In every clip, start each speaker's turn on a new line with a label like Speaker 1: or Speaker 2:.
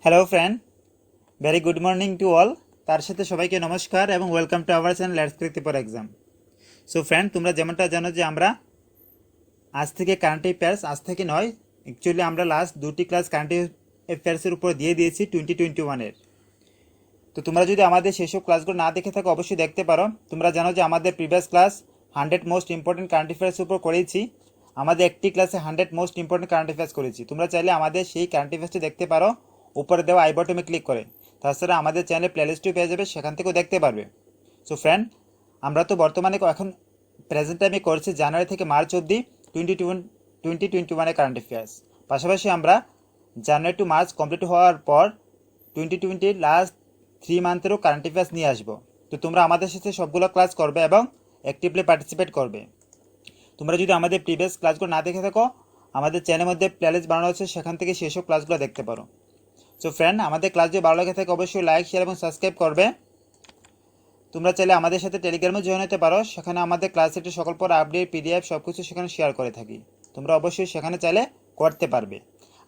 Speaker 1: Hello friend, very good morning to all. তার সাথে সবাইকে নমস্কার এবং welcome to our channel let's click for exam. So friend, তোমরা যেমনটা জানো যে আমরা আজ থেকে কারেন্ট অ্যাফেয়ার্স, আজ থেকে নয়, অ্যাকচুয়ালি আমরা লাস্ট দুটি ক্লাস কারেন্ট অ্যাফেয়ার্সের উপর দিয়ে দিয়েছি 2021-এর। তো তোমরা যদি আমাদের সেসব ক্লাসগুলো না দেখে থাকো অবশ্যই দেখতে পারো। তোমরা জানো যে আমাদের previous class 100 most important current অ্যাফেয়ার্সের উপর করেছি। আমাদের একটি ক্লাসে 100 মোস্ট ইম্পর্টেন্ট কারেন্ট অ্যাফেয়ার্স করেছি। তোমরা চাইলে আমাদের সেই কারেন্ট অ্যাফেয়ার্সটি দেখতে পারো উপরে দেওয়া আই বাটনে ক্লিক করে। তাছাড়া আমাদের চ্যানেলে প্লেলিস্টও পেয়ে যাবে, সেখান থেকেও দেখতে পারবে। সো ফ্রেন্ড, আমরা তো বর্তমানে এখন প্রেজেন্ট টাইমে করছি জানুয়ারি থেকে মার্চ অবধি 2021 কারেন্ট অ্যাফেয়ার্স। পাশাপাশি আমরা জানুয়ারি টু মার্চ কমপ্লিট হওয়ার পর 2020 লাস্ট 3 মান্থেরও কারেন্ট অ্যাফেয়ার্স নিয়ে আসবো। তো তোমরা আমাদের সাথে সবগুলো ক্লাস করবে এবং অ্যাক্টিভলি পার্টিসিপেট করবে। তোমরা যদি আমাদের প্রিভিয়াস ক্লাসগুলো না দেখে থাকো, আমাদের চ্যানেলের মধ্যে প্লেলিস্ট বানানো হচ্ছে, সেখান থেকে সেসব ক্লাসগুলো দেখতে পারো। সো ফ্রেন্ড, আমাদের ক্লাস যদি ভালো লাগে থাকে অবশ্যই লাইক, শেয়ার এবং সাবস্ক্রাইব করবে। তোমরা চাইলে আমাদের সাথে টেলিগ্রামে জয়েন হতে পারো, সেখানে আমাদের ক্লাসের সকল পর আপডেট, পিডিএফ সব কিছু সেখানে শেয়ার করে থাকি। তোমরা অবশ্যই সেখানে চাইলে করতে পারবে।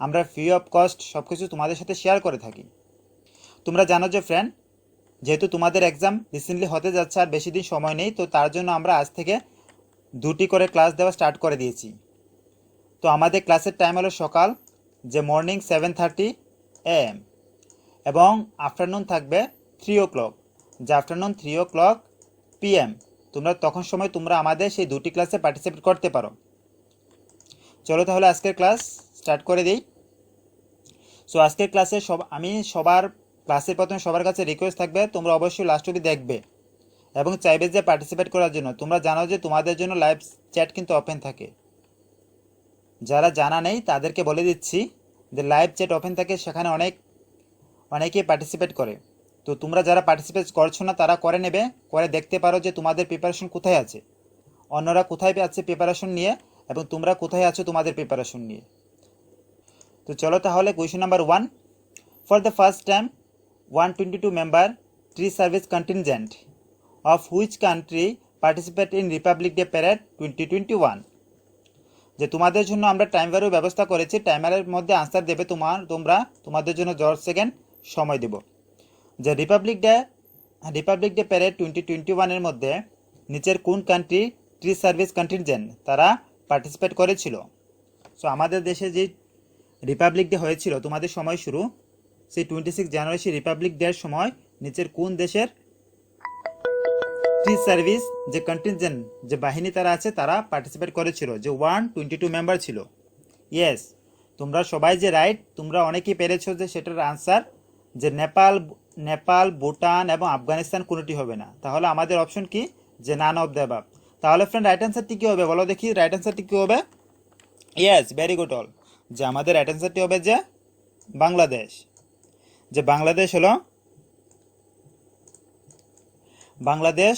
Speaker 1: আমরা ফ্রি অফ কস্ট সব কিছু তোমাদের সাথে শেয়ার করে থাকি। তোমরা জানো যে ফ্রেন্ড, যেহেতু তোমাদের এক্সাম রিসেন্টলি হতে যাচ্ছে, আর বেশি দিন সময় নেই, তো তার জন্য আমরা আজ থেকে 2টি করে ক্লাস দেওয়া স্টার্ট করে দিয়েছি। তো আমাদের ক্লাসের টাইম হলো সকাল, যে মর্নিং 7:30 AM, এবং আফটারনুন থাকবে 3 o'clock, যে আফটারনুন 3 o'clock PM। তখন সময় তোমরা আমাদের সেই 2টি ক্লাসে পার্টিসিপেট করতে পারো। চলো তাহলে আজকের ক্লাস স্টার্ট করে দিই। সো আজকের ক্লাসে আমি সবার ক্লাসের প্রথমে সবার কাছে রিকোয়েস্ট থাকবে, তোমরা অবশ্যই লাস্ট অবধি দেখবে এবং চাইবে যে পার্টিসিপেট করার জন্য। তোমরা জানো যে তোমাদের জন্য লাইভ চ্যাট কিন্তু ওপেন থাকে। যারা জানা নেই তাদেরকে বলে দিচ্ছি যে লাইভ চ্যাট ওপেন থাকে, সেখানে অনেকেই পার্টিসিপেট করে। তো তোমরা যারা পার্টিসিপেট করছো না তারা করে নেবে, করে দেখতে পারো যে তোমাদের প্রিপারেশন কোথায় আছে, অন্যরা কোথায় আছে প্রিপারেশন নিয়ে, এবং তোমরা কোথায় আছো তোমাদের প্রিপারেশন নিয়ে। তো চলো তাহলে question number 1। For the first time 122 member tree service contingent of which country participate in Republic day parade 2021। যে তোমাদের জন্য আমরা টাইমারের ব্যবস্থা করেছি, টাইমারের মধ্যে আনসার দেবে তোমরা তোমাদের জন্য 10 সেকেন্ড সময় দেব। যে রিপাবলিক ডে প্যারেড 2021-এর মধ্যে নিচের কোন কান্ট্রি ট্রি সার্ভিস কন্টিনজেন্ট তারা পার্টিসিপেট করেছিল। সো আমাদের দেশে যে রিপাবলিক ডে হয়েছিল, তোমাদের সময় শুরু সেই 26 জানুয়ারি, সেই রিপাবলিক ডের সময় নিচের কোন দেশের ট্রি সার্ভিস যে কন্টিনজেন্ট, যে বাহিনী তারা আছে, তারা পার্টিসিপেট করেছিল, যে 122 মেম্বার ছিল। ইয়েস, তোমরা সবাই যে রাইট, তোমরা অনেকেই পেরেছো যে সেটার আনসার যে নেপাল, ভুটান এবং আফগানিস্তান কোনোটি হবে না। তাহলে আমাদের অপশন কি, যে নান অফ দ্য অ্যাবাভ। তাহলে ফ্রেন্ড, রাইট আনসারটি কী হবে বলো দেখি, রাইট আনসারটি কী হবে? Yes, very good all. যে আমাদের রাইট আনসারটি হবে যে বাংলাদেশ। যে বাংলাদেশ হলো, বাংলাদেশ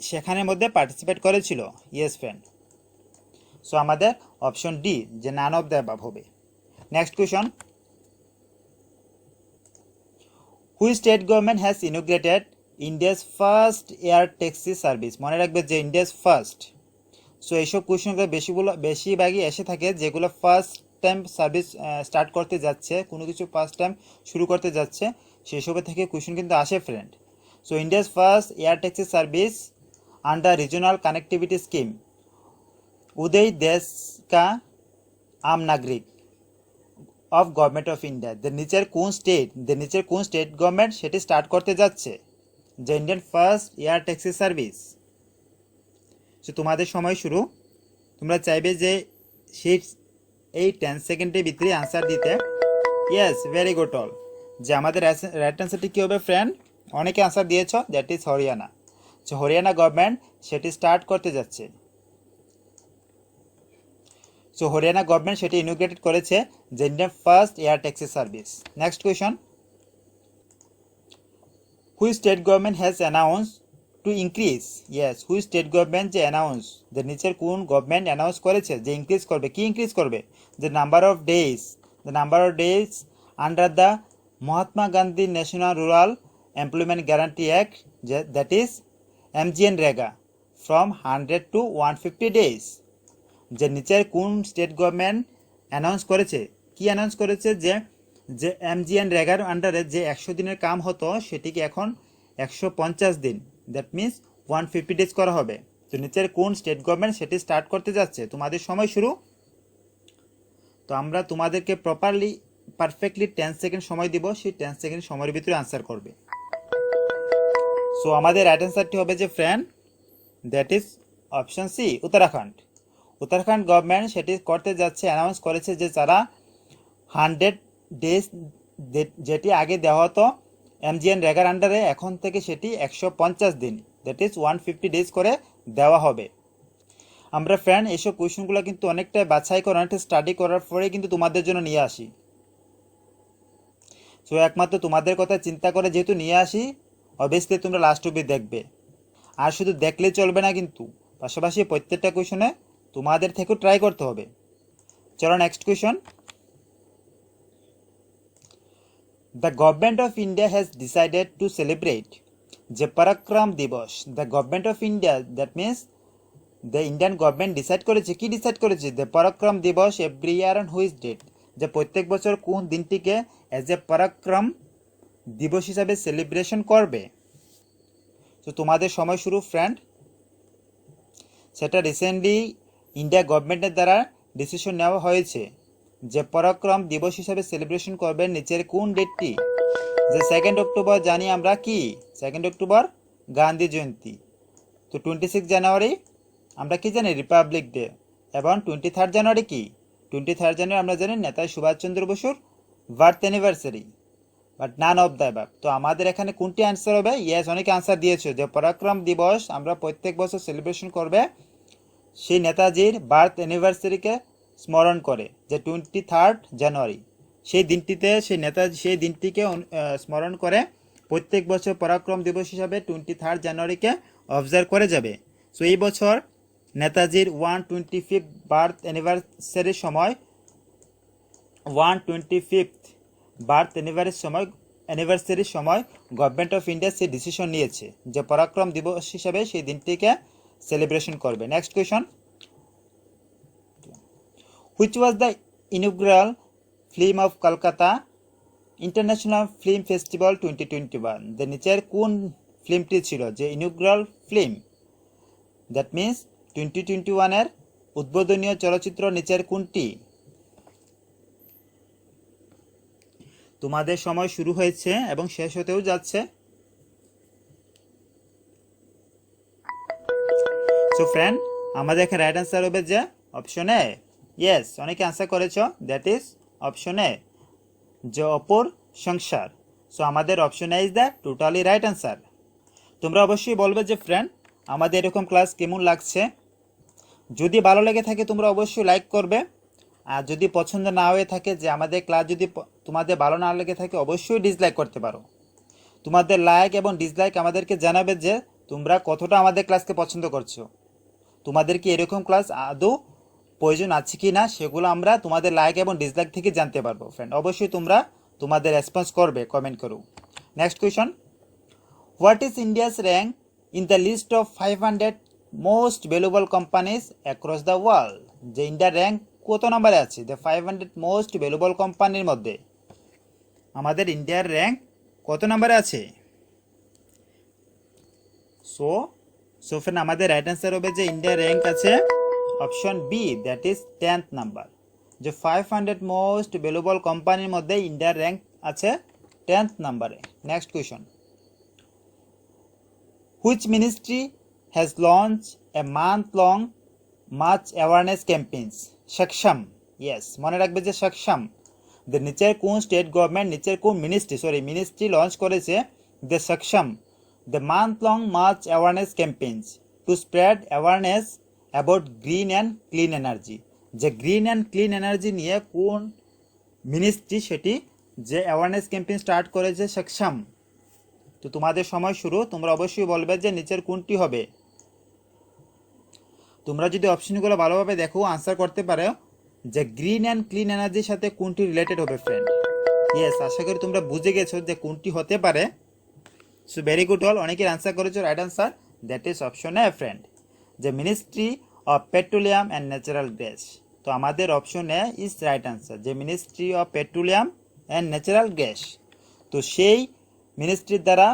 Speaker 1: সেখানের মধ্যে পার্টিসিপেট করেছিল। Yes friend. সো আমাদের অপশন ডি, যে নান অফ দ্য অ্যাবাভ হবে। Next question, which state government has ইনোগ্রেটেড India's first air taxi service. মনে রাখবে যে ইন্ডিয়াস ফার্স্ট। সো এইসব কোয়েশনগুলো বেশিরভাগই এসে থাকে যেগুলো ফার্স্ট টাইম সার্ভিস স্টার্ট করতে যাচ্ছে, কোনো কিছু ফার্স্ট টাইম শুরু করতে যাচ্ছে, সেসবের থেকে কোয়েশন কিন্তু আসে friend. So India's first air taxi service under regional connectivity scheme Ude Desh ka আম নাগরিক অফ গভর্নমেন্ট অফ ইন্ডিয়া। নিচের কোন স্টেট গভর্নমেন্ট সেটি স্টার্ট করতে যাচ্ছে, যে Indian first air taxi service. So তোমাদের সময় শুরু। তোমরা চাইবে যে এই 10 সেকেন্ডের ভিতরে আনসার দিতে। Yes, very good all. যে আমাদের রাইট আনসারটি কী হবে ফ্রেন্ড? অনেকে আনসার দিয়েছ, দ্যাট ইজ হরিয়ানা। যে হরিয়ানা গভর্নমেন্ট সেটি স্টার্ট করতে যাচ্ছে। সো হরিয়ানা গভর্নমেন্ট সেটি ইনোগ্রেটেড করেছে, যে Indian first air taxi service. Next question, which state government has announce to increase. Yes, which state government যে অ্যানাউন্স, যে নিচের কোন গভর্নমেন্ট অ্যানাউন্স করেছে যে ইনক্রিজ করবে। কি ইনক্রিজ করবে? যে number of days under the Mahatma Gandhi national rural employment guarantee act, যে that is MGNREGA, from 100 to 150 days। যে নিচের কোন স্টেট গভর্নমেন্ট অ্যানাউন্স করেছে, কি অ্যানাউন্স করেছে, যে যে এমজিএন রেগার আন্ডারে যে 100 দিনের কাম হতো সেটিকে এখন 150 দিন, দ্যাট মিনস 150 ডেজ করা হবে। তো নিচের কোন স্টেট গভর্নমেন্ট সেটি স্টার্ট করতে যাচ্ছে? তোমাদের সময় শুরু। তো আমরা তোমাদেরকে পারফেক্টলি 10 সেকেন্ড সময় দিব, সেই 10 সেকেন্ড সময়ের ভিতরে আনসার করবে। সো আমাদের রাইট অ্যান্সারটি হবে যে friend, that is option C, Uttarakhand. Uttarakhand government সেটি করতে যাচ্ছে, অ্যানাউন্স করেছে যে তারা 100 ডেজ যেটি আগে দেওয়া হতো এমজিএন রেগার আন্ডারে, এখন থেকে সেটি 150 দিন, দ্যাট ইজ 150 ডেজ করে দেওয়া হবে। আমরা ফ্রেন্ড এইসব কোয়েশনগুলো কিন্তু অনেকটা বাছাই করে অনেকটা স্টাডি করার পরে কিন্তু তোমাদের জন্য নিয়ে আসি। সো একমাত্র তোমাদের কথা চিন্তা করে যেহেতু নিয়ে আসি, অবভিয়াসলি তোমরা লাস্ট অবধি দেখবে। আর শুধু দেখলে চলবে না, কিন্তু পাশাপাশি প্রত্যেকটা কোয়েশনে তোমাদের থেকেও ট্রাই করতে হবে। চলো next question. The government of India has decided to celebrate the Parakram Divas. The government of India, that means the Indian government decide করেছে, কি ডিসাইড করেছে? The Parakram Divas every year on which date? যে প্রত্যেক বছর কোন দিনটিকে as a পরাক্রম দিবস হিসাবে সেলিব্রেশন করবে। তো তোমাদের সময় শুরু ফ্রেন্ড। সেটা রিসেন্টলি ইন্ডিয়া গভর্নমেন্টের দ্বারা ডিসিশন নেওয়া হয়েছে যে পরাক্রম দিবস হিসাবে সেলিব্রেশন করবেন নিচের কোন ডেটটি? যে 2 অক্টোবর জানি আমরা কি, 2 অক্টোবর গান্ধী জয়ন্তী। তো 26 জানুয়ারি আমরা কি জানি, রিপাবলিক ডে। এবং 23 জানুয়ারি কি, 23 জানুয়ারি আমরা জানি নেতাজি সুভাষচন্দ্র বসুর birth anniversary. But none of the above. তো আমাদের এখানে কোনটি আনসার হবে? ইয়েস, অনেকে আনসার দিয়েছে যে পরাক্রম দিবস আমরা প্রত্যেক বছর সেলিব্রেশন করবে সেই নেতাজির বার্থ অ্যানিভার্সারিকে স্মরণ করে, যে 23 জানুয়ারি। সেই দিনটিতে সেই দিনটিকে স্মরণ করে প্রত্যেক বছর পরাক্রম দিবস হিসাবে 23 জানুয়ারিকে অবজার্ভ করে যাবে। সো এই বছর নেতাজির 125 বার্থ অ্যানিভার্সারির সময় 125 বার্থ অ্যানিভার্সারির সময় গভর্নমেন্ট অফ ইন্ডিয়া সেই ডিসিশন নিয়েছে যে পরাক্রম দিবস হিসাবে সেই দিনটিকে সেলিব্রেশন করবে। Next question. Which was the inaugural film of Kolkata International Film Festival 2021? The নিচের কোন ফিল্মটি ছিল যে ইনগ্রাল ফিল্ম? দ্যাট মিনস 2021 এর উদ্বোধনীয় চলচ্চিত্র নিচের কোনটি? তোমাদের সময় শুরু হয়েছে এবং শেষ হতেও যাচ্ছে। সো ফ্রেন্ড, আমাদের এখানে রাইট অ্যান্সার হবে যে অপশন এ। ইয়েস, অনেকে আনসার করেছ, দ্যাট ইজ অপশন এ, যে অপর সংসার। সো আমাদের option A is the totally right answer. তোমরা অবশ্যই বলবে যে ফ্রেন্ড আমাদের এরকম ক্লাস কেমন লাগছে। যদি ভালো লেগে থাকে তোমরা অবশ্যই লাইক করবে, আর যদি পছন্দ না হয়ে থাকে, যে আমাদের ক্লাস যদি তোমাদের ভালো না লেগে থাকে, অবশ্যই ডিসলাইক করতে পারো। তোমাদের লাইক এবং ডিসলাইক আমাদেরকে জানাবে যে তোমরা কতটা আমাদের ক্লাসকে পছন্দ করছো। তোমাদের কি এরকম ক্লাস আদৌ প্রয়োজন আছে কি না, সেগুলো আমরা তোমাদের লাইক এবং ডিসলাইক থেকে জানতে পারবো। ফ্রেন্ড অবশ্যই তোমরা তোমাদের রেসপন্স করবে, কমেন্ট করো। Next question. What is India's rank in the list of 500 most valuable companies across the world? যে ইন্ডিয়ার র্যাঙ্ক কত নম্বরে আছে দ্য 500 মোস্ট ভ্যালুয়েবল কোম্পানির মধ্যে? আমাদের ইন্ডিয়ার র্যাঙ্ক কত নম্বরে আছে? সো ফ্রেন্ড আমাদের রাইট অ্যান্সার হবে যে ইন্ডিয়ার র্যাঙ্ক আছে option B, that is 10th number. যে 500 মোস্ট ভ্যালুয়েবল কোম্পানির মধ্যে ইন্ডিয়ার র্যাঙ্ক আছে 10th নাম্বারে। Next question. Which ministry has launch a month long much awareness campaigns? সক্ষম। ইয়েস, মনে রাখবে যে সক্ষম। নিচের কোন স্টেট গভর্নমেন্ট, নিচের কোন মিনিস্ট্রি লঞ্চ করেছে দ্য সক্ষম, the month long much awareness campaigns to spread awareness about green and clean energy? যে গ্রিন অ্যান্ড ক্লিন এনার্জি নিয়ে কোন মিনিস্ট্রি সেটি যে অ্যাওয়ারনেস ক্যাম্পেইন স্টার্ট করেছে? সক্ষম। তো তোমাদের সময় শুরু। তোমরা অবশ্যই বলবে যে নিচের কোনটি হবে। তোমরা যদি অপশনগুলো ভালোভাবে দেখো, আনসার করতে পারো যে গ্রিন অ্যান্ড ক্লিন এনার্জির সাথে কোনটি রিলেটেড হবে ফ্রেন্ড। ইয়েস, আশা করি তোমরা বুঝে গেছো যে কোনটি হতে পারে। সো ভেরি গুড অল, অনেকের আনসার করেছো right answer, that is option A friend, যে ministry of petroleum and natural gas. তো আমাদের option A is right answer, যে ministry of petroleum and natural gas. তো সেই মিনিস্ট্রির দ্বারা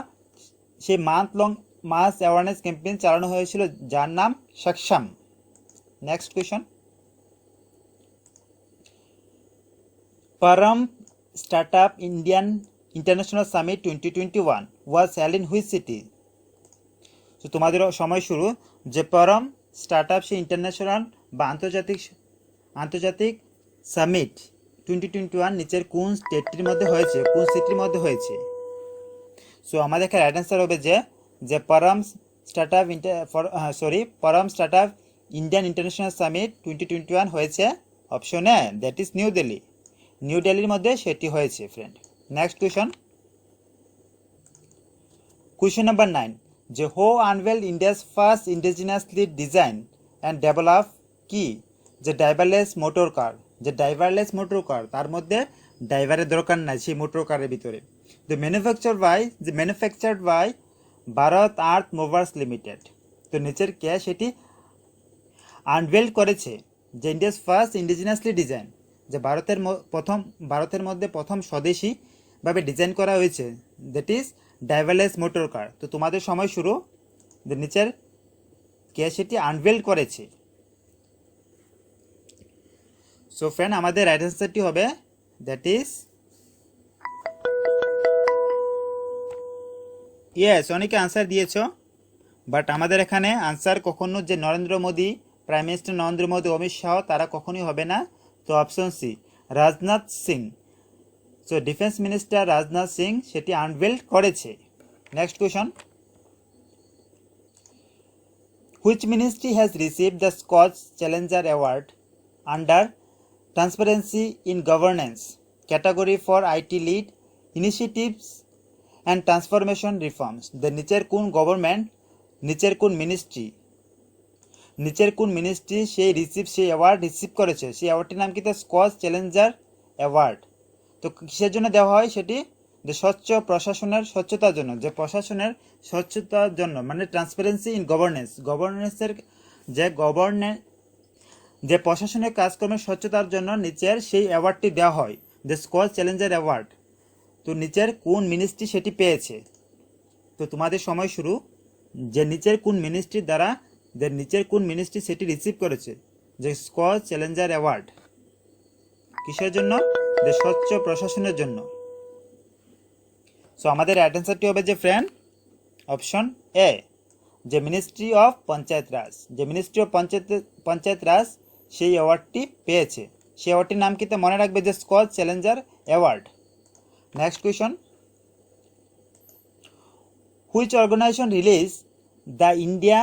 Speaker 1: সেই মান্থ লং মাস অ্যাওয়ারনেস ক্যাম্পেইন চালানো হয়েছিল, যার নাম সাকসাম। নেক্সট কোয়েশন, পারম startup Indian international summit 2021 was held in which city? তো তোমাদের সময় শুরু। যে পারম স্টার্টআপ সেই ইন্টারন্যাশনাল বা আন্তর্জাতিক সামিট 2021 নিচের কোন স্টেটটির মধ্যে হয়েছে, কোন সিটির মধ্যে হয়েছে? সো আমাদের এখানে রাইট অ্যান্সার হবে যে পারম স্টার্টআপ ইন্ডিয়ান ইন্টারন্যাশনাল সামিট 2021 হয়েছে option A, that is new Delhi. New দিল্লির মধ্যে সেটি হয়েছে ফ্রেন্ড। নেক্সট কোয়েশন নাম্বার 9, যে who unveiled India's first indigenously design and develop কি? যে ড্রাইভারলেস মোটর কার। যে ড্রাইভারলেস মোটর কার, তার মধ্যে ড্রাইভারের দরকার নাই সেই মোটর কারের ভিতরে। The manufactured by Bharat earth movers limited. তো নিচের কে সেটি আনভেল্ড করেছে? যে ইন্ডিয়াস ফার্স্ট ইন্ডিজিনাসলি ডিজাইন, যে ভারতের মধ্যে প্রথম স্বদেশীভাবে ডিজাইন করা হয়েছে, that is driverless motor car. তো তোমাদের সময় শুরু। নিচের কে সেটি আনভেল্ড করেছে? সো ফ্রেন্ড, আমাদের রাইট অ্যান্সারটি হবে দ্যাট ইজ ইয়েস। অনেকে আনসার দিয়েছ, বাট আমাদের এখানে আনসার কখনো যে নরেন্দ্র মোদী, প্রাইম মিনিস্টার নরেন্দ্র মোদী, অমিত শাহ, তারা কখনোই হবে না। তো option C, Rajnath Singh. So defence minister Rajnath Singh সেটি আনভেল্ড করেছে। Next question, which ministry has received the Scotch challenger award under transparency in governance category for IT led initiatives and transformation reforms? The নিচের কোন government, নিচের কোন মিনিস্ট্রি সেই award receive করেছে? সেই অ্যাওয়ার্ডটির নাম কি? Scotch challenger award. তো কিসের জন্য দেওয়া হয় সেটি? যে স্বচ্ছ প্রশাসনের স্বচ্ছতার জন্য। যে প্রশাসনের স্বচ্ছতার জন্য, মানে ট্রান্সপারেন্সি ইন গভর্নেন্সের যে প্রশাসনের কাজকর্মের স্বচ্ছতার জন্য নিচের সেই অ্যাওয়ার্ডটি দেওয়া হয়, যে স্কচ চ্যালেঞ্জার অ্যাওয়ার্ড। তো নিচের কোন মিনিস্ট্রি সেটি পেয়েছে? তো তোমাদের সময় শুরু। যে নিচের কোন মিনিস্ট্রি সেটি রিসিভ করেছে, যে স্কচ চ্যালেঞ্জার অ্যাওয়ার্ড? কিসের জন্য? যে স্বচ্ছ প্রশাসনের জন্য। সো আমাদের রাইট অ্যান্সারটি হবে যে ফ্রেন্ড অপশন এ, যে মিনিস্ট্রি অফ পঞ্চায়েত রাজ। যে মিনিস্ট্রি অফ পঞ্চায়েত রাজ সেই অ্যাওয়ার্ডটি পেয়েছে। সেই অ্যাওয়ার্ডটির নাম কি মনে রাখবে, যে Scotch challenger award. Next question, which organization release the India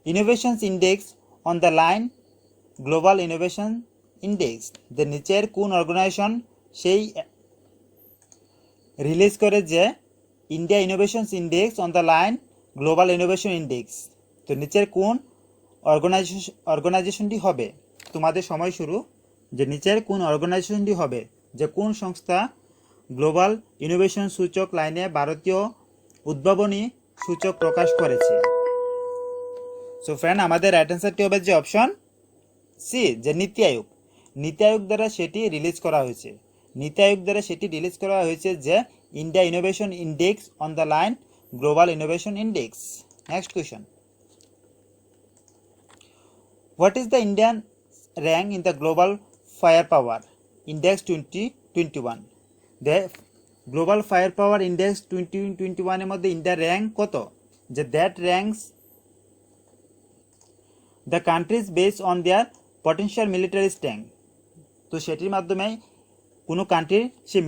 Speaker 1: innovations index on the line global innovation index? The নিচের কোন অর্গানাইজেশন সেই রিলিজ করে যে India innovations index on the line global innovation index? তো নিচের কোন অর্গানাইজেশনটি হবে? তোমাদের সময় শুরু। যে নিচের কোন অর্গানাইজেশনটি হবে, যে কোন সংস্থা গ্লোবাল ইনোভেশন সূচক লাইনে ভারতীয় উদ্ভাবনী সূচক প্রকাশ করেছে? সো ফ্রেন্ড, আমাদের রাইট অ্যান্সারটি হবে যে অপশন সি, যে নীতি আয়োগ। নীতি আয়োগ দ্বারা সেটি রিলিজ করা হয়েছে। যে India innovation index on the line global innovation index. Next question, what is the Indian rank in the global fire power index 2021? The global fire power index 2021 মধ্যে ইন্ডিয়ার র্যাঙ্ক কত? যে that ranks the countries based on their potential military strength. তো সেটির মাধ্যমে কোনো কান্ট্রির সেই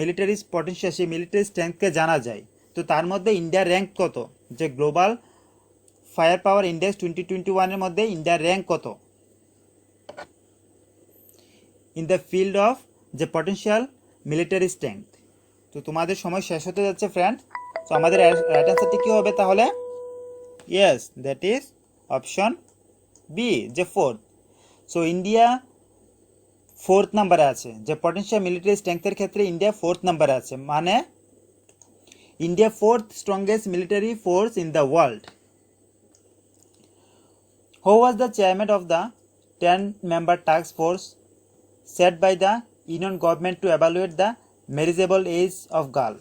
Speaker 1: মিলিটারি স্ট্রেংথকে জানা যায়। তো তার মধ্যে ইন্ডিয়ার র্যাঙ্ক কত? যে গ্লোবাল ফায়ার পাওয়ার ইন্ডেক্স 2021 মধ্যে ইন্ডিয়ার র্যাঙ্ক কত ইন দ্য ফিল্ড অফ যে পটেনশিয়াল মিলিটারি স্ট্রেংথ? তো তোমাদের সময় শেষ হতে যাচ্ছে ফ্রেন্ড। তো আমাদের রাইট অ্যান্সারটি কী হবে তাহলে? Yes, that is option B, যে 4th। সো ইন্ডিয়া 4th নাম্বারে আছে। যে পটেনশিয়াল মিলিটারি স্ট্রেংথের ক্ষেত্রে ইন্ডিয়া 4th নাম্বারে আছে, মানে India 4th strongest military force in the world. Who was the chairman of the 10-member task force set by the union government to evaluate the marriageable age of girl.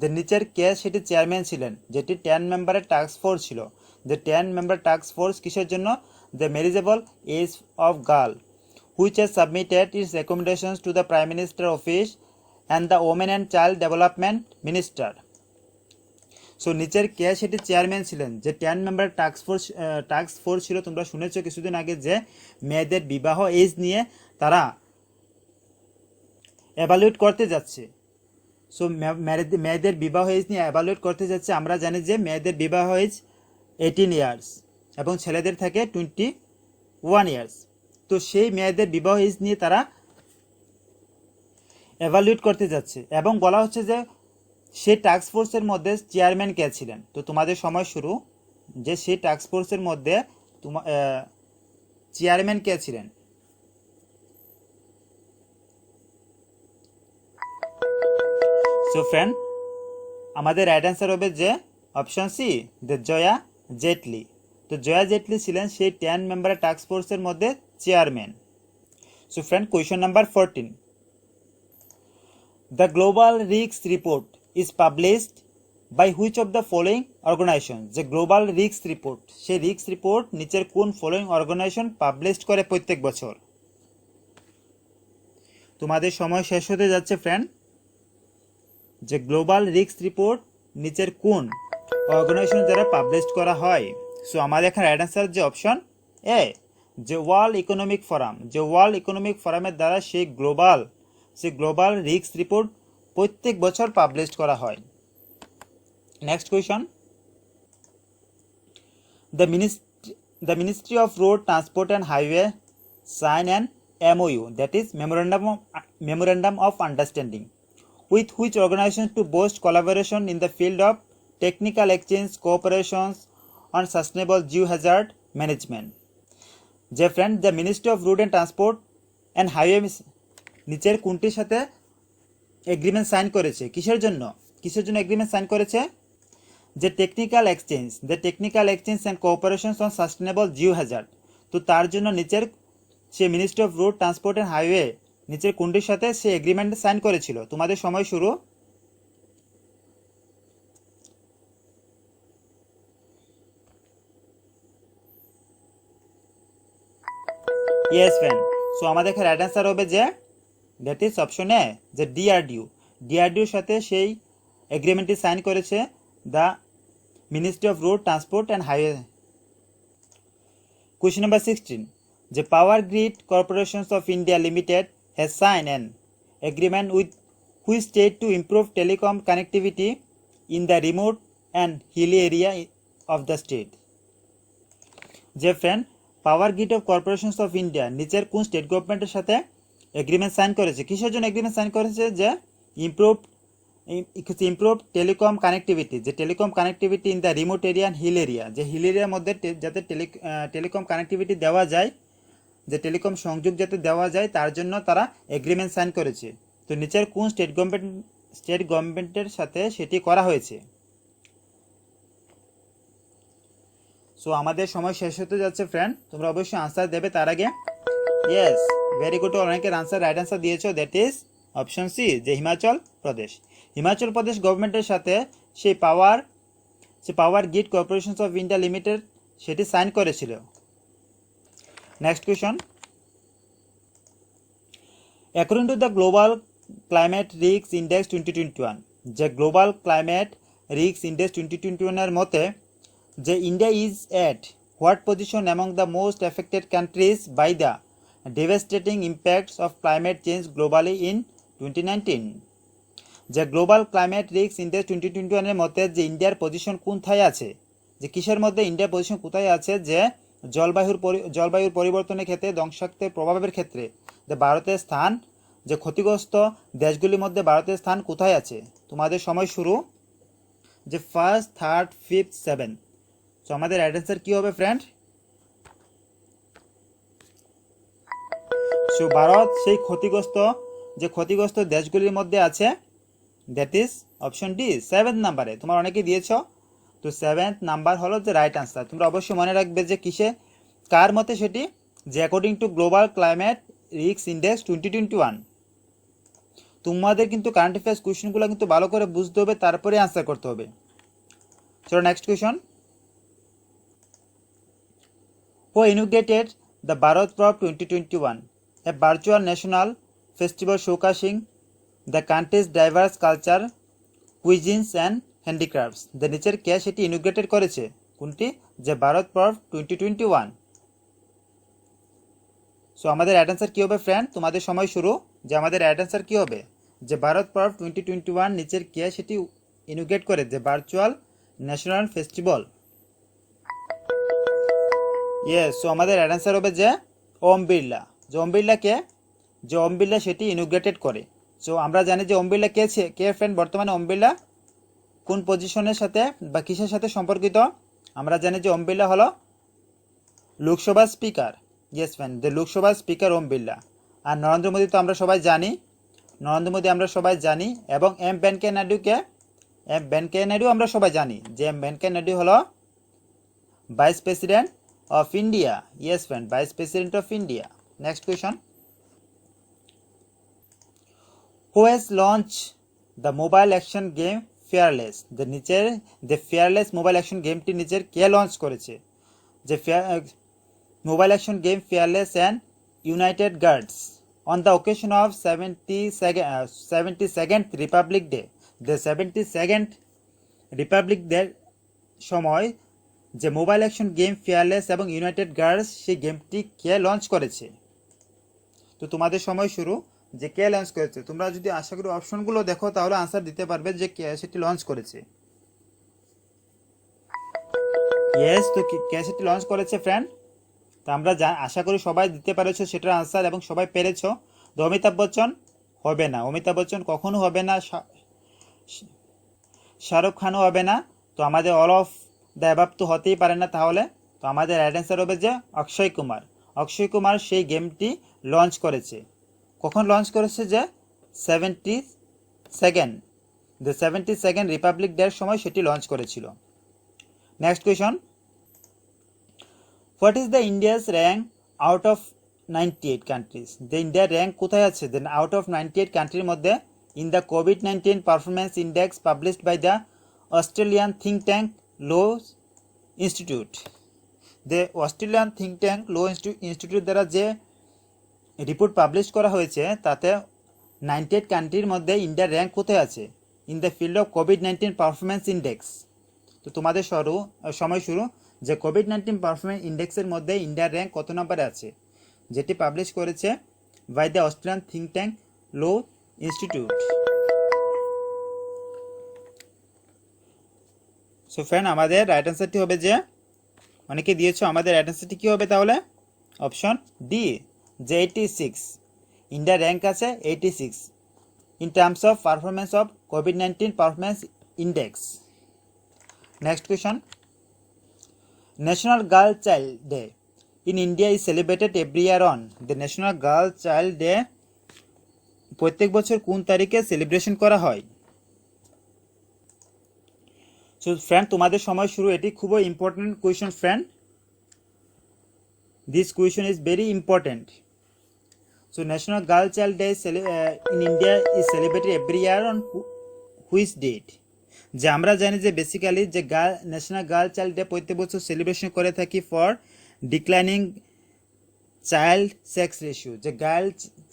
Speaker 1: যে নিচের কে সেটি chairman ছিলেন, যেটি 10 মেম্বারের task force ছিল। যে 10 member task force কিসের জন্য? The marriageable age of girl, which has submitted its recommendations to the Prime Minister office and the Women and Child Development Minister. So নিচের কে সেটি চেয়ারম্যান ছিলেন, যে 10 মেম্বার টাস্ক ফোর্স ছিল। তোমরা শুনেছো কিছুদিন আগে যে মেয়েদের বিবাহ এজ নিয়ে তারা এভালুয়েট করতে যাচ্ছে। সো মেয়েদের বিবাহ এজ নিয়ে এভালুয়েট করতে যাচ্ছে। আমরা জানি যে মেয়েদের বিবাহ এজ 18 ইয়ার্স এবং ছেলেদের থাকে 21 ইয়ার্স। তো সেই মেয়েদের বিবাহ এজ নিয়ে তারা এভালুয়েট করতে যাচ্ছে এবং বলা হচ্ছে যে সেই টাস্ক ফোর্সের মধ্যে চেয়ারম্যান কে ছিলেন। তো তোমাদের সময় শুরু, যে সেই টাস্ক ফোর্সের মধ্যে চেয়ারম্যান কে ছিলেন? সো ফ্রেন্ড, আমাদের রাইট অ্যান্সার হবে যে option C, the Jaya Jaitley. তো জয়া জেটলি ছিলেন সেই 10 মেম্বারের টাস্ক ফোর্সের মধ্যে chairman. So friend, question number 14, the global risk report is published by which of the following organization? যে গ্লোবাল রিস্ক রিপোর্ট, সেই রিস্ক রিপোর্ট নিচের কোন ফলোইং অর্গানাইজেশন পাবলিশ করে প্রত্যেক বছর? তোমাদের সময় শেষ হতে যাচ্ছে ফ্রেন্ড। যে গ্লোবাল রিস্ক রিপোর্ট নিচের কোন অর্গানাইজেশন দ্বারা পাবলিশ করা হয়? সো আমাদের এখানে রাইট অ্যান্সার যে অপশন এ, যে ওয়ার্ল্ড ইকোনমিক ফোরাম। যে ওয়ার্ল্ড ইকোনমিক ফোরামের দ্বারা সেই গ্লোবাল রিস্ক রিপোর্ট প্রত্যেক বছর পাবলিশ করা হয়। Next question, the ministry of road transport and highway sign an MOU, that is memorandum of understanding, with which organization to boost collaboration in the field of technical exchange cooperations on sustainable geohazard management. যে friend, the ministry of road and transport and highway নিচের কোনটির সাথে agreement sign করেছে? কিসের জন্য agreement sign করেছে? যে technical exchange and cooperations on sustainable geo hazard. তো তার জন্য নিচের সে ministry of road transport and highway নিচের কোনটির সাথে সে এগ্রিমেন্ট সাইন করেছিল? তোমাদের সময় শুরু। ইয়েস ফ্রেন্ড, সো আমাদের এখানে রাইট অ্যান্সার হবে যে দ্যাট ইজ অপশন এ, যে ডিআরডিওর সাথে সেই এগ্রিমেন্টটি সাইন করেছে the ministry of road transport and highway. Question number 16, যে power grid corporations of India limited has sign an agreement with which state to improve telecom connectivity in the remote and hilly area of the state. যে friend, power grid of corporations of India নিচের কোন state গভর্নমেন্টের সাথে agreement sign করেছে? কিসের জন্য agreement sign করেছে? যে ইমপ্রুভ টেলিকম কানেক্টিভিটি, যে telecom connectivity in the remote area and hill area, যে হিল এরিয়ার মধ্যে যাতে টেলিকম কানেক্টিভিটি দেওয়া যায়, যে টেলিকম সংযোগ যাতে দেওয়া যায়, তার জন্য তারা এগ্রিমেন্ট সাইন করেছে। তো নিচের কোন স্টেট গভর্নমেন্টের সাথে সেটি করা হয়েছে? সো আমাদের সময় শেষ হতে যাচ্ছে ফ্রেন্ড, তোমরা অবশ্যই আনসার দেবে তার আগে। ইয়েস, ভেরি গুড, অনেকের আনসার রাইট আনসার দিয়েছো, দ্যাট ইজ অপশন সি, যে হিমাচল প্রদেশ গভর্নমেন্টের সাথে সেই power grid corporations of India limited সেটি সাইন করেছিল। Next question, according to the global climate risk index 2021, যে গ্লোবাল ক্লাইমেট রিস্ক ইন্ডেক্স 2021 এর মতে যে India is at what position among the most affected countries by the devastating impacts of climate change globally in 2019. যে global climate risk index 2021 এর মধ্যে যে ইন্ডিয়ার position কোথায় আছে, যে কিসের মধ্যে ইন্ডিয়ার পজিশন কোথায় আছে? যে জলবায়ুর পরিবর্তনের ক্ষেত্রে, ধ্বংসাত্মক প্রভাবের ক্ষেত্রে যে ভারতের স্থান, যে ক্ষতিগ্রস্ত দেশগুলির মধ্যে ভারতের স্থান কোথায় আছে? তোমাদের সময় শুরু। যে first, third, fifth, seventh. So আমাদের রাইট অ্যান্সার কি হবে ফ্রেন্ড? সো ভারত সেই ক্ষতিগ্রস্ত দেশগুলির মধ্যে আছে, that is option D, 7th নাম্বারে। তোমার অনেকে দিয়েছ, তো 7th নাম্বার হলো যে রাইট আনসার। তোমরা অবশ্যই মনে রাখবে যে কার মতে সেটি, যে according to global climate risk index 2021, তোমাদের কিন্তু কারেন্ট অ্যাফেয়ার্স কোয়েশ্চেনগুলো কিন্তু ভালো করে বুঝতে হবে, তারপরে আনসার করতে হবে। চলো next question. Who inaugurated the Bharat Parv 2021, a virtual national festival showcasing the country's diverse culture, cuisines and handicrafts? The নিচের কে সেটি ইনোগ্রেটেড করেছে? কোনটি? যে ভারত পর্ব 2021। সো আমাদের অ্যাড অ্যান্সার কী হবে ফ্রেন্ড? তোমাদের সময় শুরু। যে আমাদের অ্যাড অ্যান্সার কী হবে? যে ভারত পর্ব 2021 নিচের কে সেটি ইনোগ্রেট করে? যে virtual national festival. Yes, so আমাদের অ্যাড অ্যান্সার হবে যে ওম বিড়লা। যে ওম বিড়লা কে? যে ওম বিড়লা সেটি ইনোগ্রেটেড করে। সো আমরা জানি যে ওম বিড়লা কে ফ্রেন্ড? বর্তমানে ওম বিড়লা কোন পজিশনের সাথে বা কিসের সাথে সম্পর্কিত? আমরা জানি যে ওম বিড়লা হলো লোকসভা স্পিকার। ইয়েস ফ্রেন্ড, যে লোকসভা স্পিকার ওম বিড়লা। আর নরেন্দ্র মোদী তো আমরা সবাই জানি, এবং এম ভেঙ্কাইয়া নাইডু আমরা সবাই জানি যে এম ভেঙ্কাইয়া নাইডু হলো vice president of India. Yes friend, Vice President of India. Next question. Who has launched the mobile action game Fearless? The Fearless mobile action game টি নিচের কে লঞ্চ করেছে? যে mobile action game Fearless and United Guards on the occasion of 72nd Republic Day. The 72nd Republic Day সময় যে mobile action game fearless এবং United guards সেই গেমটি কে launch করেছে? তো তোমাদের সময় শুরু। যে কে লঞ্চ করেছে? তোমরা যদি আশা করি অপশনগুলো দেখো তাহলে আনসার দিতে পারবে যে কে সেটি লঞ্চ করেছে। ইয়েস, তো কে সেটি লঞ্চ করেছে ফ্রেন্ড? তো আমরা আশা করি সবাই দিতে পেরেছো সেটার আনসার এবং সবাই পেরেছো। তো অমিতাভ বচ্চন হবে না, অমিতাভ বচ্চন কখনো হবে না, শাহরুখ খানও হবে না। তো আমাদের অল অফ দ্য অ্যাবাভ তো হতেই পারে না তাহলে। তো আমাদের অ্যাড অ্যান্সার হবে যে অক্ষয় কুমার সেই গেমটি লঞ্চ করেছে। কখন লঞ্চ করেছে? যে 72nd রিপাবলিক ডের সময় সেটি লঞ্চ করেছিল। Next question. What is the India's rank out of 98 countries? যে ইন্ডিয়ার র্যাঙ্ক কোথায় আছে দেন আউট অফ 98 কান্ট্রির মধ্যে in the COVID-19 performance index published by the Australian think tank Lowy institute. যে Australian think tank Lowy institute দ্বারা যে report publish করা হয়েছে তাতে 98 কান্ট্রির মধ্যে ইন্ডিয়ার র্যাঙ্ক কোথায় আছে in the field of COVID-19 performance index. তো তোমাদের সময় শুরু। যে COVID-19 পারফরমেন্স ইন্ডেক্সের মধ্যে ইন্ডিয়ার র্যাঙ্ক কত নম্বরে আছে, যেটি পাবলিশ করেছে by the Australian think tank Lowy Institute. So friend, আমাদের রাইট অ্যান্সারটি হবে যে অনেকে দিয়েছো, আমাদের রাইট অ্যান্সারটি কী হবে তাহলে? অপশন ডি, যে 86। ইন্ডিয়ার র্যাঙ্ক আছে 86 in terms of performance of COVID-19 performance index. Next question. National girl child day in India is celebrated every year on. The national girl child day প্রত্যেক বছর কোন তারিখে সেলিব্রেশন করা হয়? সো ফ্রেন্ড, তোমাদের সময় শুরু। এটি খুবই important question friend, this question is very important. So national girl child day in India is celebrated every year on which date? যে আমরা জানি যে বেসিক্যালি যে ন্যাশনাল গার্ল চাইল্ড ডে প্রত্যেক বছর সেলিব্রেশন করে থাকি for declining child sex ratio. যে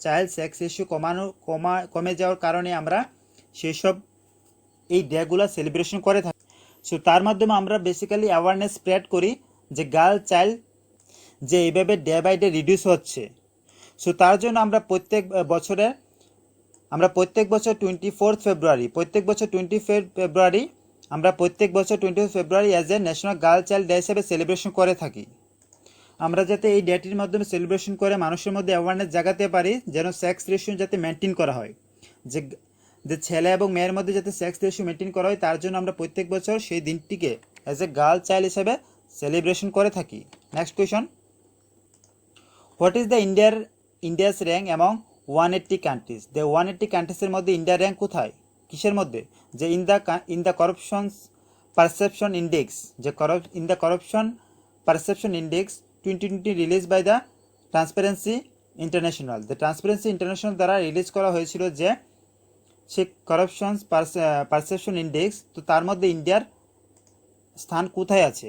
Speaker 1: চাইল্ড সেক্স রেশিও কমে যাওয়ার কারণে আমরা সেই সব এই ডেগুলো সেলিব্রেশন করে থাকি। সো তার মাধ্যমে আমরা বেসিক্যালি অ্যাওয়ারনেস স্প্রেড করি যে গার্ল চাইল্ড যে এইভাবে ডে বাই ডে রিডিউস হচ্ছে। সো তার জন্য আমরা প্রত্যেক বছর 24 ফেব্রুয়ারি আমরা প্রত্যেক বছর 24 ফেব্রুয়ারি as a national girl child day হিসেবে সেলিব্রেশন করে থাকি। আমরা যাতে এই ডেটির মাধ্যমে সেলিব্রেশন করে মানুষের মধ্যে অ্যাওয়ারনেস জাগাতে পারি যেন সেক্স রেশিও যাতে মেনটেন করা হয়, যে ছেলে এবং মেয়ের মধ্যে যাতে সেক্স রেশিও মেনটেন করা হয়, তার জন্য আমরা প্রত্যেক বছর সেই দিনটিকে অ্যাজ এ গার্ল চাইল্ড হিসেবে সেলিব্রেশন করে থাকি। Next question. What is the India's rank among 180 countries? The 180 কান্ট্রিজের মধ্যে ইন্ডিয়ার র্যাঙ্ক কোথায়, কিসের মধ্যে? যে in the corruption perception index, যে in the corruption perception index 2020 release by the transparency international. The transparency international দ্বারা রিলিজ করা হয়েছিল যে সে করাপশন পারসেপশন ইন্ডেক্স, তো তার মধ্যে ইন্ডিয়ার স্থান কোথায় আছে,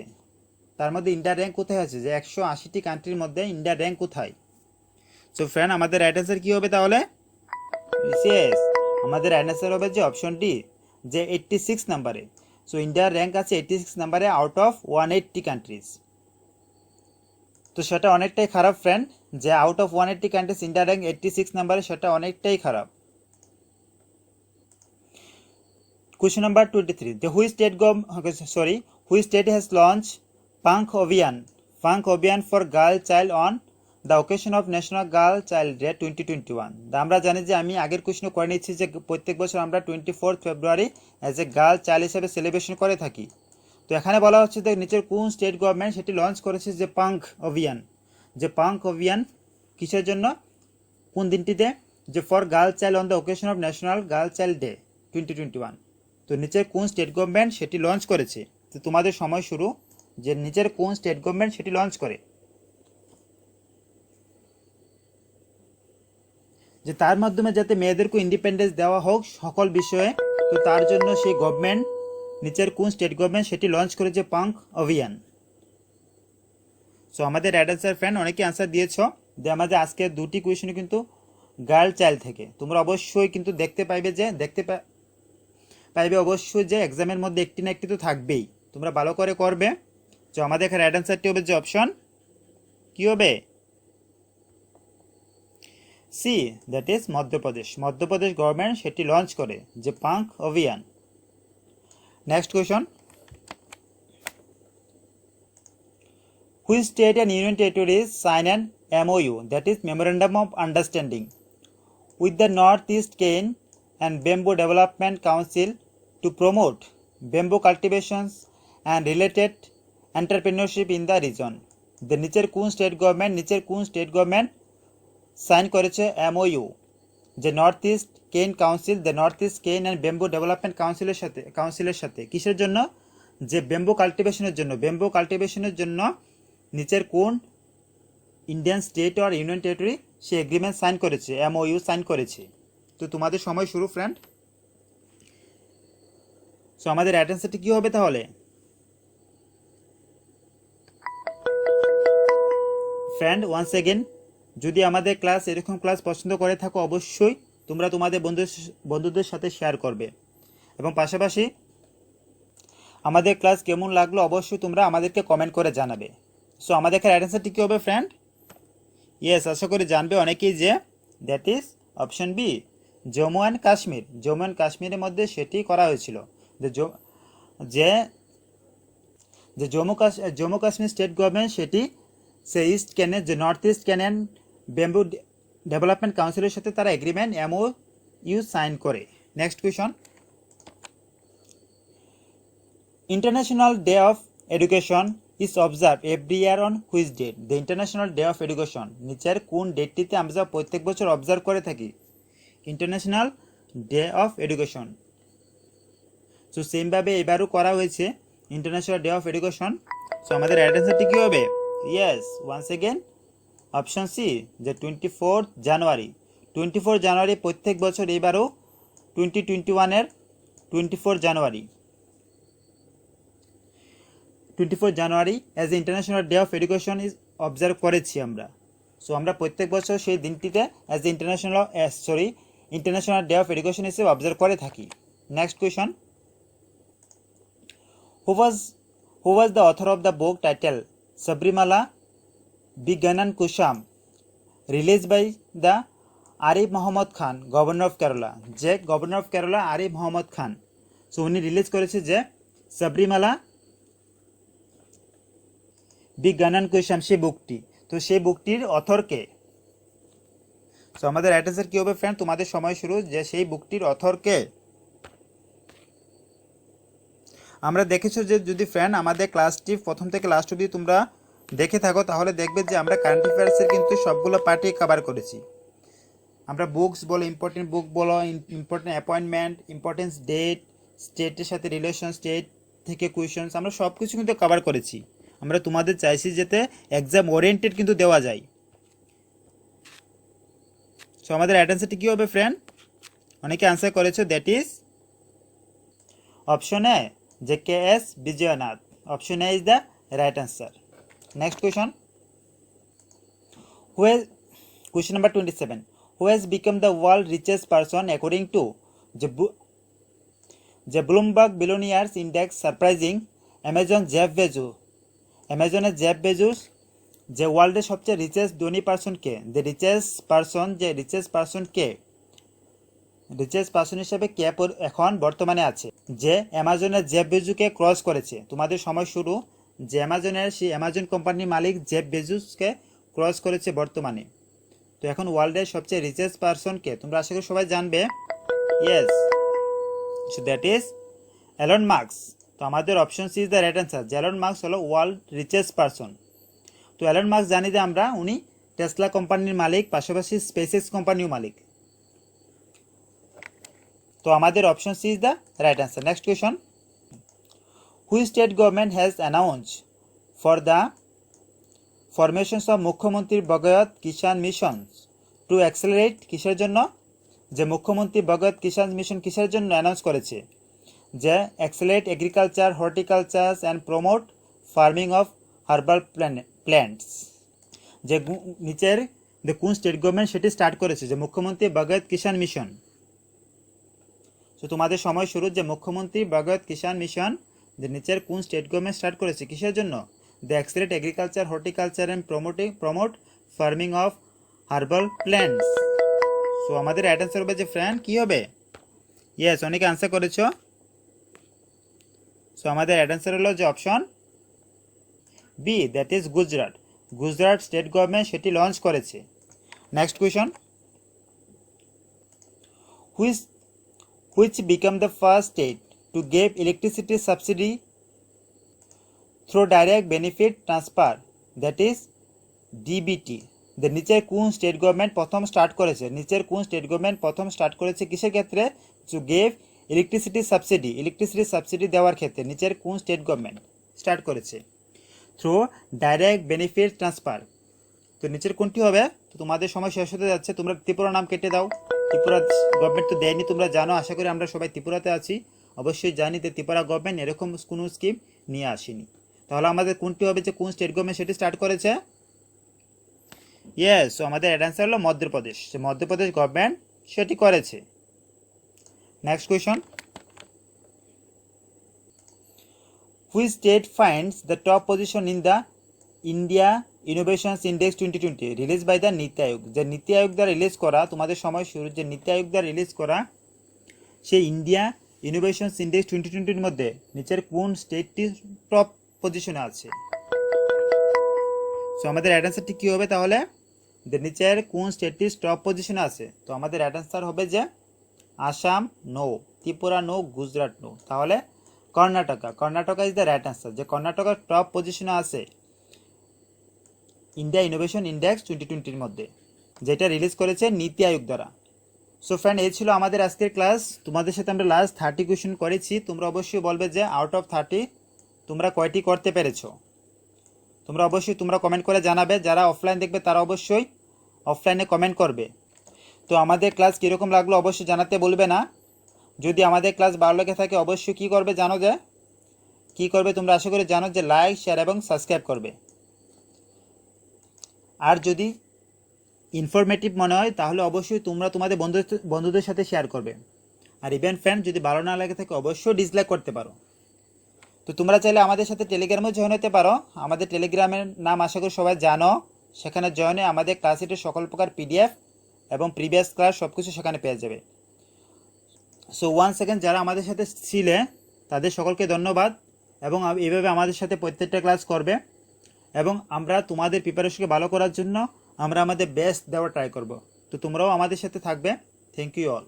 Speaker 1: তার মধ্যে ইন্ডিয়ার র্যাঙ্ক কোথায় আছে, যে 180টি কান্ট্রির মধ্যে ইন্ডিয়ার র্যাঙ্ক কোথায়। সো ফ্রেন্ড, আমাদের রাইট অ্যান্সার কী হবে তাহলে? ইয়েস, আমাদের রাইট অ্যান্সার হবে যে অপশনটি, যে 86 নাম্বারে। সো ইন্ডিয়ার র্যাঙ্ক আছে 86 নাম্বারে আউট অফ 180 কান্ট্রিজ। তো সেটা অনেকটাই খারাপ ফ্রেন্ড, যে আউট অফ 180 কান্ট্রিজ ইন্ডিয়ার র্যাঙ্ক 86 নাম্বারে, সেটা অনেকটাই খারাপ। Question number 23. Which state has launched Punk Abhiyan for Girl Child on the occasion of National Girl Child Day 2021? আমরা জানি যে আমি আগের কোশ্চেনে করে নিচ্ছি যে প্রত্যেক বছর আমরা 24 ফেব্রুয়ারি অ্যাজ এ গার্ল চাইল্ড হিসেবে সেলিব্রেশন করে থাকি। তো এখানে বলা হচ্ছে যে নিচের কোন স্টেট গভর্নমেন্ট সেটি লঞ্চ করেছে, যে পাঙ্ক অভিয়ান কিসের জন্য, কোন দিনটিতে, যে for girl child on the occasion of national girl child day 2021। তো নিচের কোন স্টেট গভর্নমেন্ট সেটি লঞ্চ করেছে। তো তোমাদের সময় শুরু, যে নিচের কোন স্টেট গভর্নমেন্ট সেটি লঞ্চ করে, যে তার মাধ্যমে যাতে মেয়েদেরকে ইন্ডিপেন্ডেন্স দেওয়া হোক সকল বিষয়ে। তো তার জন্য সেই গভর্নমেন্ট, নিচের কোন স্টেট গভর্নমেন্ট সেটি লঞ্চ করেছে পাঙ্ক অভিয়ান। সো আমাদের রাইট অ্যান্সার ফ্রেন্ড, অনেকে আনসার দিয়েছ। যে আমাদের আজকে দুটি কোয়েশন কিন্তু গার্ল চাইল্ড থেকে। তোমরা অবশ্যই কিন্তু দেখতে পাইবে অবশ্যই যে এক্সামের মধ্যে একটি না একটি তো থাকবেই, তোমরা ভালো করে করবে। তো আমাদের এখানে রাইট অ্যান্সারটি হবে যে অপশন কি হবে, C, that is Madhya Pradesh government সেটি লঞ্চ করে, যে Pankh Abhiyan. Next question, Which state and union territories sign an MOU, that is Memorandum of Understanding, with the Northeast Cane and Bamboo Development Council to promote bamboo cultivations and related entrepreneurship in the region? The নিচের কোন state government sign করেছে MOU, যে north east কেন and bamboo development কাউন্সিলের সাথে কিসের জন্য, যে ব্যাম্বু কাল্টিভেশনের জন্য নিচের কোন ইন্ডিয়ান স্টেট আর ইউনিয়ন টেরিটরি সে এগ্রিমেন্ট সাইন করেছে, MOU সাইন করেছে। তো তোমাদের সময় শুরু ফ্রেন্ড। সো আমাদের রাইট অ্যান্সারটি কী হবে তাহলে? ফ্রেন্ড, ওয়ান্স এগেন, যদি আমাদের এরকম ক্লাস পছন্দ করে থাকো অবশ্যই তোমরা তোমাদের বন্ধুদের সাথে শেয়ার করবে, এবং পাশাপাশি আমাদের ক্লাস কেমন লাগলো অবশ্যই তোমরা আমাদেরকে কমেন্ট করে জানাবে। সো আমাদের রাইট অ্যান্সারটি কী হবে ফ্রেন্ড? ইয়েস, আশা করি জানবে অনেকেই, যে that is option B, Jammu and কাশ্মীরের মধ্যে সেটি করা হয়েছিল। যে জম্মু কাশ্মীর স্টেট গভর্নমেন্ট সেটি north east cane bamboo development কাউন্সিলের সাথে তারা এগ্রিমেন্ট MOU সাইন করে। Next question, international day of education is observed every year on which date? The International Day of Education নিচের কোন ডেটটিতে আমরা প্রত্যেক বছর অবজার্ভ করে থাকি? International day of education. So সেমভাবে এবারও করা হয়েছে international day of education. So আমাদের রাইট অ্যান্সারটি কী হবে? Yes, once again option C, যে 24 জানুয়ারি প্রত্যেক বছর, এবারও 2021-এর 24 জানুয়ারি as a international day of education is observe করেছি আমরা। সো আমরা প্রত্যেক বছর সেই দিনটিতে as a international day of education হিসেবে অবজার্ভ করে থাকি। Next question, who was the author of the book title Sabarimala বিজ্ঞানান কুশাম, release by the Arif Mohammad Khan, governor of Kerala? যে governor of Kerala Arif Mohammad Khan, so উনি রিলিজ করেছে যে সাবরিমালা বিজ্ঞানান কুশাম, সেই বুকটি। তো সেই বুকটির অথরকে? সো আমাদের রাইট অ্যান্সার কী হবে ফ্রেন্ড? তোমাদের সময় শুরু, যে সেই বুকটির অথরকে? আমরা দেখেছো যে যদি ফ্রেন্ড আমাদের ক্লাসটি প্রথম থেকে লাস্ট অবধি তোমরা দেখে থাকো তাহলে দেখবে যে আমরা কারেন্ট অ্যাফেয়ার্সের কিন্তু সবগুলো পার্টি কভার করেছি। আমরা বুকস বলো, ইম্পর্টেন্ট বুক বলো, ইম্পর্টেন্ট অ্যাপয়েন্টমেন্ট, ইম্পর্টেন্স ডেট, স্টেটের সাথে রিলেশন, স্টেট থেকে কোয়েশনস, আমরা সব কিছু কিন্তু কভার করেছি। আমরা তোমাদের চাইছি যাতে এক্সাম ওরিয়েন্টেড কিন্তু দেওয়া যায়। সো আমাদের রাইট অ্যান্সারটি কী হবে ফ্রেন্ড? অনেকে আনসার করেছো, দ্যাট ইজ অপশন এ, যে K S Vijayanath. Option A is the right answer. Next question, question number 27, who has become the world richest person according to the Bloomberg Billionaires Index, surprising Amazon Jeff Bezos। অ্যামাজনের Jeff Bezos যে ওয়ার্ল্ডের সবচেয়ে richest ধনী person কে, যে richest person হিসেবে কে এখন বর্তমানে আছে, যে অ্যামাজনের জেফ বেজোসকে ক্রস করেছে। তোমাদের সময় শুরু, যে অ্যামাজনের সেই অ্যামাজন কোম্পানির মালিক জেফ বেজোসকে ক্রস করেছে বর্তমানে। তো এখন ওয়ার্ল্ডের সবচেয়ে রিচেস্ট পার্সন কে, তোমরা আশা করি সবাই জানবে। Yes, so that is Elon Musk. তো আমাদের option C is the right answer, যে এলন মাস্ক হলো ওয়ার্ল্ড রিচেস্ট পার্সন। তো এলন মাস্ক জানি যে আমরা, উনি টেসলা কোম্পানির মালিক, পাশাপাশি স্পেসএক্স কোম্পানিও মালিক। তো আমাদের option C is the right answer. Next question, which state government has announce for the formations of Mukhyamantri Bhagat Kishan mission to accelerate, কিসের জন্য, যে মুখ্যমন্ত্রী ভগৎ কিষাণ মিশন কিসের জন্য অ্যানাউন্স করেছে, যে accelerate agriculture, horticulture and promote farming of herbal plants. যে নিচের যে কোন স্টেট গভর্নমেন্ট সেটি স্টার্ট করেছে, যে মুখ্যমন্ত্রী ভগৎ কিষাণ মিশন। তো তোমাদের সময় শুরু, যে মুখ্যমন্ত্রী ভগৎ কিষাণ মিশন যে নিচের কোন স্টেট গভর্নমেন্ট স্টার্ট করেছে, কিসের জন্য, the accelerate agriculture, horticulture and promote farming of herbal plants. So আমাদের রাইট অ্যান্সার হবে যে ফ্রেন্ড কি হবে, ইয়েস, অনেকে আনসার করেছ। সো আমাদের রাইট অ্যান্সার হলো যে option B, that is Gujarat. Gujarat state government সেটি লঞ্চ করেছে। Next question, which became the first state to give electricity subsidy through direct benefit transfer, that is DBT। the নিচের কোন state government প্রথম start করেছে, কিসের ক্ষেত্রে, to give ইলেকট্রিসিটি সাবসিডি দেওয়ার ক্ষেত্রে নিচের কোন স্টেট গভর্নমেন্ট স্টার্ট করেছে, থ্রু ডাইরেক্ট বেনিফিট ট্রান্সফার। তো নিচের কোনটি হবে, তো তোমাদের সময় শেষ হতে যাচ্ছে, তোমরা ত্রিপুরা নাম কেটে দাও। ত্রিপুরা গভর্নমেন্ট তো দেয়নি, তোমরা জানো, আশা করি আমরা সবাই ত্রিপুরাতে আছি, অবশ্যই জানি যে ত্রিপুরা গভর্নমেন্ট এরকম কোনো স্কিম নিয়ে আসেনি। তাহলে আমাদের কোনটি হবে, যে কোন স্টেট গভর্নমেন্ট সেটি স্টার্ট করেছে, ইয়েস। সো আমাদের অ্যান্সার হলো মধ্যপ্রদেশ, যে মধ্যপ্রদেশ গভর্নমেন্ট সেটি করেছে। Next question, which state finds the top position in the India innovations index 2020 release by the NITI Aayog. যে নীতি আয়োগ দ্বারা রিলিজ করা, তোমাদের সময় শুরু, যে নীতি আয়োগ দ্বারা রিলিজ করা সেই ইন্ডিয়া ইনোভেশনস ইন্ডেক্স 2020-র মধ্যে নিচের কোন স্টেটটি টপ পজিশনে আছে। সো আমাদের রাইট অ্যান্সারটি কী হবে তাহলে, যে নিচের কোন স্টেটটি টপ পজিশনে আছে। তো আমাদের রাইট অ্যান্সার হবে যে Assam no, Tripura no, Gujarat no. তাহলে Karnataka is the right answer, যে কর্ণাটকার টপ পজিশনে আছে ইন্ডিয়া ইনোভেশন ইন্ডেক্স 2020-র মধ্যে, যেটা রিলিজ করেছে নীতি আয়োগ দ্বারা। সো ফ্রেন্ড, এই ছিল আমাদের আজকের ক্লাস। তোমাদের সাথে আমরা লাস্ট 30 কোয়েশ্চেন করেছি। তোমরা অবশ্যই বলবে যে আউট অফ 30 তোমরা কয়টি করতে পেরেছো। তোমরা অবশ্যই কমেন্ট করে জানাবে। যারা অফলাইন দেখবে তারা অবশ্যই অফলাইনে কমেন্ট করবে। তো আমাদের ক্লাস কীরকম লাগলো অবশ্যই জানাতে বলবে না। যদি আমাদের ক্লাস ভালো লেগে থাকে অবশ্যই কী করবে জানো, যে কী করবে তোমরা আশা করি জানো, যে লাইক, শেয়ার এবং সাবস্ক্রাইব করবে। আর যদি ইনফরমেটিভ মনে হয় তাহলে অবশ্যই তোমরা তোমাদের বন্ধুদের সাথে শেয়ার করবে। আর ইভেন ফ্রেন্ড, যদি ভালো না লাগে থাকে অবশ্যই ডিসলাইক করতে পারো। তো তোমরা চাইলে আমাদের সাথে টেলিগ্রামেও জয়েন হতে পারো। আমাদের টেলিগ্রামের নাম আশা করি সবাই জানো। সেখানে জয়েনে আমাদের ক্লাসের সকল প্রকার PDF এবং প্রিভিয়াস ক্লাস সব কিছু সেখানে পেয়ে যাবে। সো ওয়ান্স সেকেন্ড, যারা আমাদের সাথে ছিলে তাদের সকলকে ধন্যবাদ, এবং এইভাবে আমাদের সাথে প্রত্যেকটা ক্লাস করবে, এবং আমরা তোমাদের প্রিপারেশনকে ভালো করার জন্য আমরা আমাদের বেস্ট দেওয়ার ট্রাই করব। তো তোমরাও আমাদের সাথে থাকবে। Thank you all.